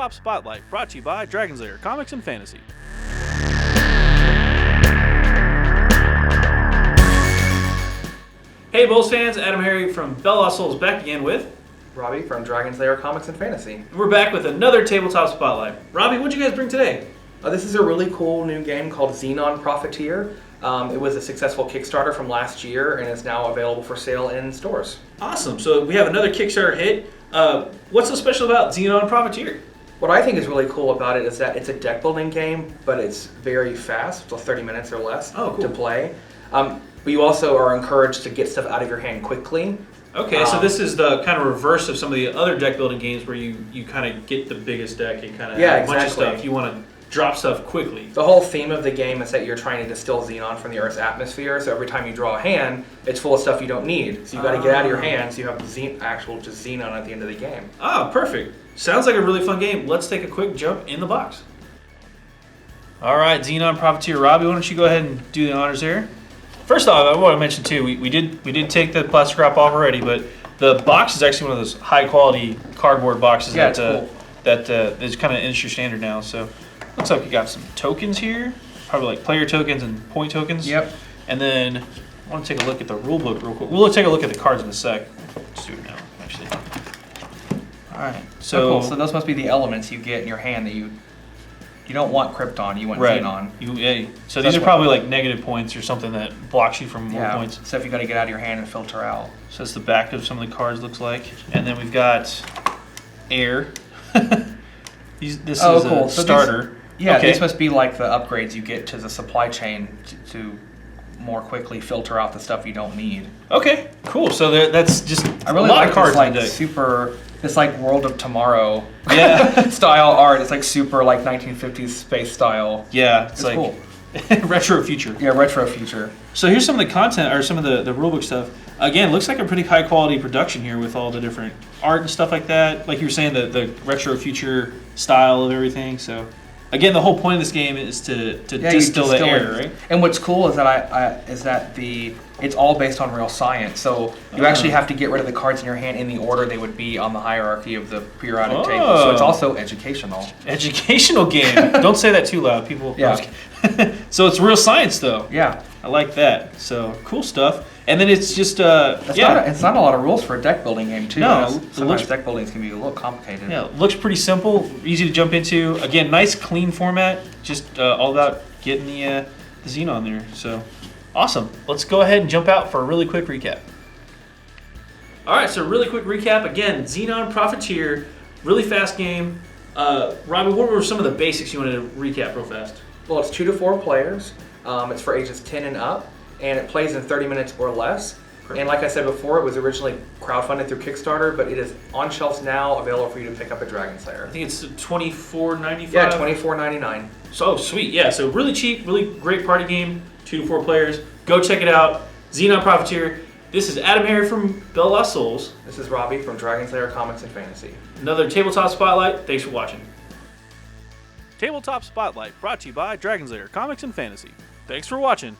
Tabletop Spotlight, brought to you by Dragon's Lair Comics and Fantasy. Hey Bulls fans, Adam Harry from Bell Lost Souls back again with Robbie from Dragon's Lair Comics and Fantasy. We're back with another Tabletop Spotlight. Robbie, what'd you guys bring today? This is a really cool new game called Xenon Profiteer. It was a successful Kickstarter from last year and is now available for sale in stores. Awesome. So we have another Kickstarter hit. What's so special about Xenon Profiteer? What I think is really cool about it is that it's a deck building game, but it's very fast, so 30 minutes or less to play. But you also are encouraged to get stuff out of your hand quickly. Okay, so this is the kind of reverse of some of the other deck building games where you kind of get the biggest deck and kind of have a bunch of stuff. You want to drop stuff quickly. The whole theme of the game is that you're trying to distill Xenon from the Earth's atmosphere, so every time you draw a hand, it's full of stuff you don't need. So you've got to get out of your hands, so you have actual just Xenon at the end of the game. Ah, perfect. Sounds like a really fun game. Let's take a quick jump in the box. All right, Xenon Profiteer. Robbie, why don't you go ahead and do the honors there? First off, I want to mention too, we did take the plastic wrap off already, but the box is actually one of those high quality cardboard boxes that is kind of industry standard now. So looks like we got some tokens here, probably like player tokens and point tokens. Yep. And then I want to take a look at the rule book real quick. We'll take a look at the cards in a sec. Let's do it now, actually. All right. So cool. So those must be the elements you get in your hand that you don't want Krypton, you want Xenon. So these are probably like negative points or something that blocks you from more points. Stuff you got to get out of your hand and filter out. So that's the back of some of the cards looks like. And then we've got air. This is cool. a starter. These must be like the upgrades you get to the supply chain to more quickly filter out the stuff you don't need. Okay, cool. So that's just I really like cards this like World of Tomorrow style art. It's like super like 1950s space style. Yeah, it's like cool. retro future. Yeah, retro future. So here's some of the content or some of the rulebook stuff. Again, looks like a pretty high quality production here with all the different art and stuff like that. Like you were saying, the retro future style of everything. So again, the whole point of this game is to distill the air, right? And what's cool is that it's all based on real science. So you actually have to get rid of the cards in your hand in the order they would be on the hierarchy of the periodic table. So it's also educational. Educational game. Don't say that too loud, people. Yeah. So it's real science, though. Yeah. I like that. So cool stuff. And then it's just it's not a lot of rules for a deck building game too. No, sometimes deck buildings can be a little complicated. Yeah, it looks pretty simple, easy to jump into. Again, nice clean format. Just all about getting the Xenon there. So awesome. Let's go ahead and jump out for a really quick recap. All right, so really quick recap. Again, Xenon Profiteer, really fast game. Robbie, what were some of the basics you wanted to recap real fast? Well, it's 2 to 4 players. It's for ages 10 and up, and it plays in 30 minutes or less. Perfect. And like I said before, it was originally crowdfunded through Kickstarter, but it is on shelves now, available for you to pick up at Dragon's Lair. I think it's $24.95. Yeah, $24.99. So sweet, yeah. So really cheap, really great party game. 2 to 4 players. Go check it out. Xenon Profiteer. This is Adam Harry from Bell Lost Souls. This is Robbie from Dragon's Lair Comics and Fantasy. Another Tabletop Spotlight. Thanks for watching. Tabletop Spotlight brought to you by Dragon's Lair Comics and Fantasy. Thanks for watching.